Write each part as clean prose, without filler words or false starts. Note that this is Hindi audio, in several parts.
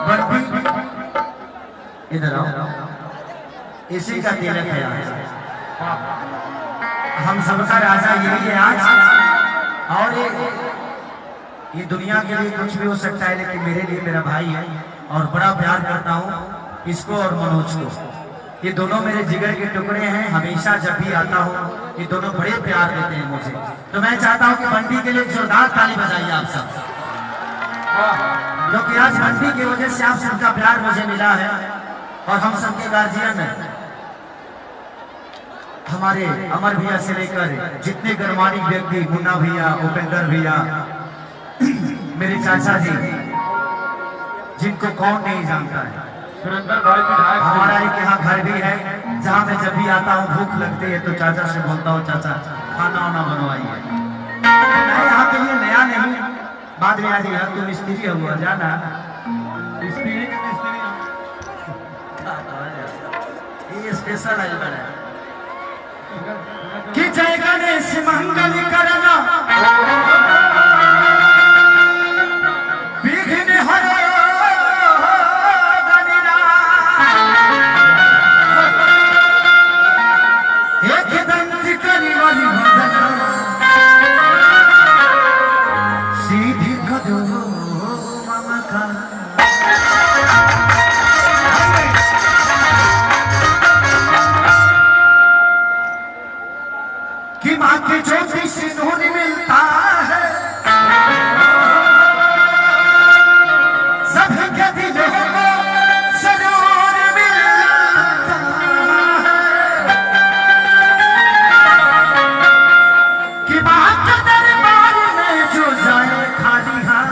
बंटी इधर आओ, इसी का तिलक है आज। हम सबका राजा यही है आज। और ये दुनिया के लिए कुछ भी हो सकता है, लेकिन मेरे लिए मेरा भाई है और बड़ा प्यार करता हूँ इसको और मनोज को। ये दोनों मेरे जिगर के टुकड़े हैं। हमेशा जब भी आता हूँ ये दोनों बड़े प्यार देते हैं मुझे। तो मैं चाहता हूँ कि बंटी के लिए जोरदार ताली बजाइए आप सब, क्योंकि आज बंटी की वजह से आप सबका प्यार मुझे मिला है। और हम सबके गार्जियन हैं, हमारे अमर भैया से लेकर जितने गर्मानी व्यक्ति, मुन्ना भैया, उपेंद्र भैया, मेरे चाचा जी जिनको कौन नहीं जानता है। हमारा एक यहाँ घर भी है जहाँ मैं जब भी आता हूँ भूख लगती है तो चाचा से बोलता हूँ चाचा खाना वाना बनवाइए। मैं यहाँ के लिए नया नहीं, बाद में आज यहाँ तुम मिस्त्री हुआ जाना ये स्पेशल है कि जय गणेश मंगल करना विघ्न हरो एक दंत करी वाली भंडना सीधी कदो ममका। कि माँ के ज्योति से नूर मिलता है सबके दिलों को सरूर मिलता है। कि माँ के दरबार में जो जाए खाली हाथ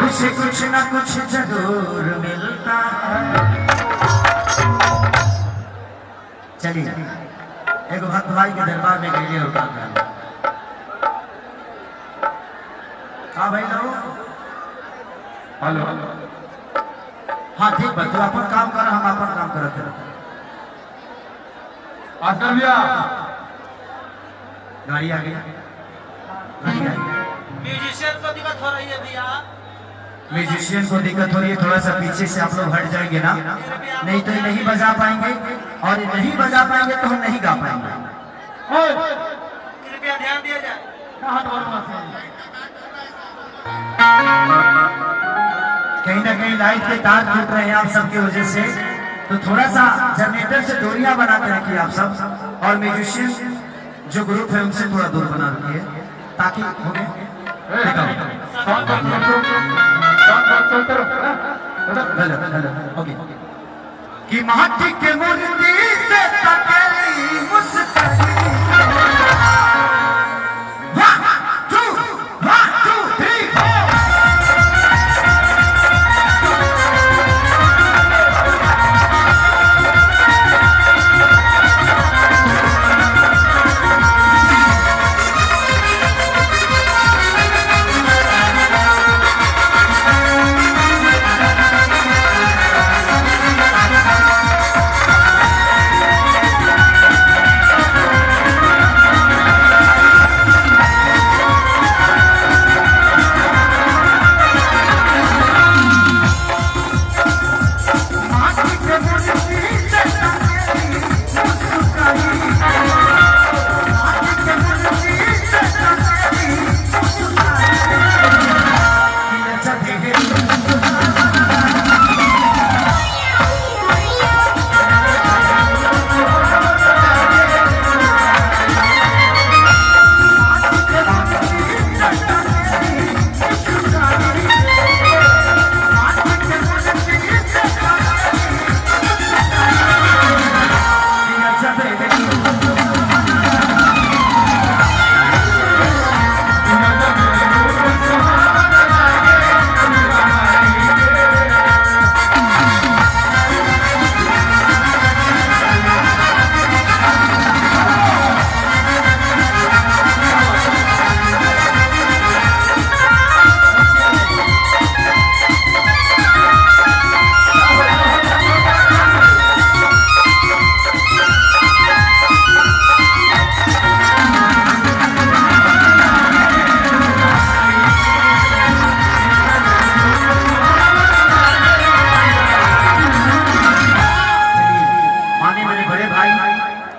उसे कुछ न कुछ जरूर मिलता है। चलिए एक भक्त भाई के दरबार में गए होगा। हाँ भाई लो, हेलो, हाँ ठीक बा, तू अपन काम कर, हम अपन काम करते रहो। आजकल भैया गाड़ी आ गई, गाड़ी आ गई। म्यूजिशियन को दिक्कत हो रही है भैया, म्यूजिशियन को दिक्कत हो रही है, थोड़ा सा पीछे से आप लोग हट जाएंगे ना, नहीं तो ये नहीं बजा पाएंगे और ये नहीं बजा पाएंगे तो हम नहीं गा पाएंगे। कृपया ध्यान दिया जाए। कहीं ना कहीं लाइट के तार टूट रहे हैं आप सबकी वजह से, तो थोड़ा सा जनरेटर से दूरियां बना के रखिए आप सब। और म्यूजिशियन जो ग्रुप है उनसे थोड़ा दूर बना रखिए ताकि हो गए कि माटी के मूर्ति से तकली मुस्कुराई।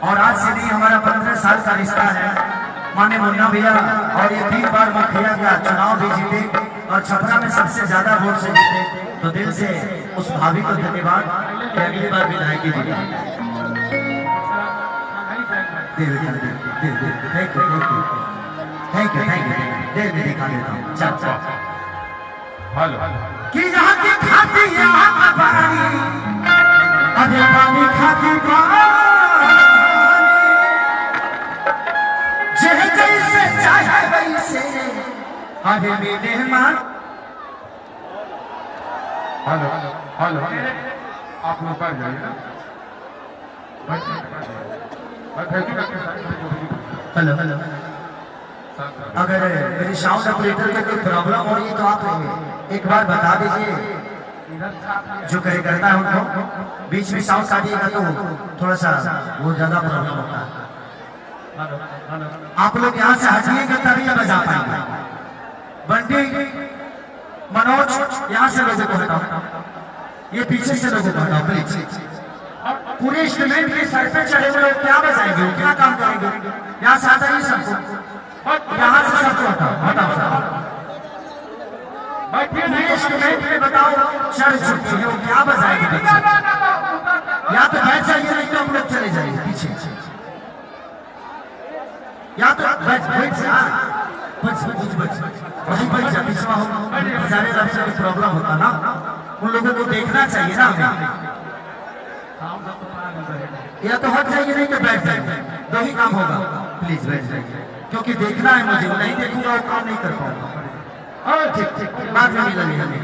और आज से नहीं हमारा 15 साल का रिश्ता है। माने मुन्ना भैया और ये 3 बार मुखिया का चुनाव भी जीते और छपरा में सबसे ज्यादा वोट से जीते। तो दिल से उस भाभी को धन्यवाद कि अगली बार विधायकी जीते। थैंक यू दे दिखा देता हूँ। चल हेलो कि यहाँ की खाती यहाँ पानी, अरे पानी खाती पानी, जैसे चाहे वैसे अरे मेरे मान। हेलो हेलो आप लोग कर जाइए ना। हेलो हेलो अगर मेरी साउंड ऑपरेटर को कोई प्रॉब्लम हो रही है तो आप एक बार बता दीजिए, जो कार्यकर्ता है उनको बीच में साउंड काटिएगा तो थोड़ा सा वो ज्यादा प्रॉब्लम होता है। आप लोग यहाँ से हटिएगा तभी बजा पाएंगे। बंटी मनोज यहाँ से लोगों को हटाओ, ये पीछे से लोगों को हटाओ प्लीज। पूरे इंस्ट्रूमेंट के सर पे चढ़े हुए लोग क्या बजाएंगे, क्या काम करेंगे? यहाँ से आता ही सबको, यहाँ से सबको हटाओ। इंस्ट्रूमेंट में बताओ चढ़ चुके हैं वो क्या बजाएंगे पीछे? या तो बैठ जाइए नहीं तो हम लोग चले जाइए पीछे। या तो बैठ जा वही बच जा पीछे हजारे रफ से प्रॉब्लम होता ना, उन लोगों को देखना चाहिए ना हमें। या तो हट जाइए नहीं तो बैठ जाइए, दो ही काम होगा। प्लीज बैठ जाइए क्योंकि देखना है मुझे, नहीं देखूंगा वो काम नहीं कर पाऊंगा। ठीक बाद में मिलेंगे।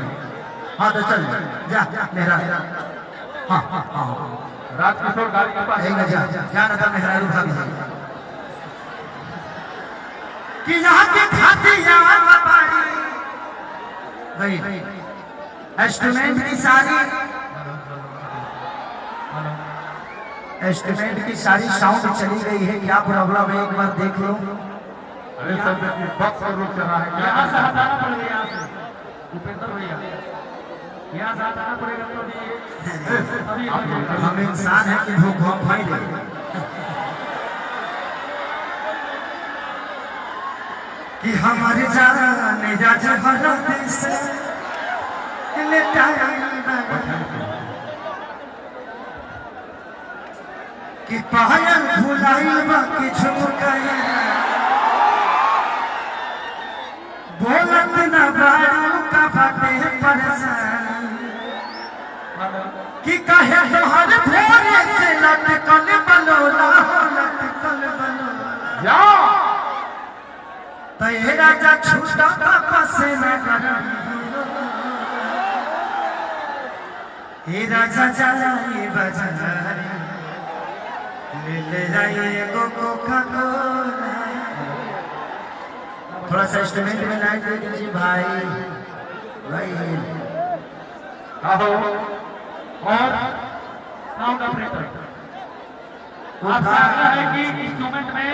हाँ तो चल जा मेहरा। हाँ हाँ हाँ राजकिशोर गाड़ी के पास जा नगर मेहरा उठा दीजिए कि यहाँ की खाती यहाँ पानी इंस्ट्रूमेंट की सारी इंस्ट्रूमेंट की सारी साउंड चली गई है। क्या प्रॉब्लम है एक बार देख लो। अरे सर बक्स और रुक रहा है, यहाँ से हटाना पड़ेगा। यहाँ से उपेंद्र भैया यहाँ से हटाना पड़ेगा तो हम इंसान है कि भूख हम खाई दे कि हमारे जाने जा से कि पायल भुलाइल बाकी झुमकाया बोलत ना बारू का बाटे परेशान कि कहे तोहर भोरे से लटकल बलोला हो लटकल बलोला ते राजा छूटा पापा से न करम हे राजा जाई बाजार ले जाइए कोका कोला। थोड़ा सा इंस्ट्रूमेंट में लाइट दे दीजिए भाई। और साउंड ऑपरेटर आप चाहते हैं कि इंस्ट्रूमेंट में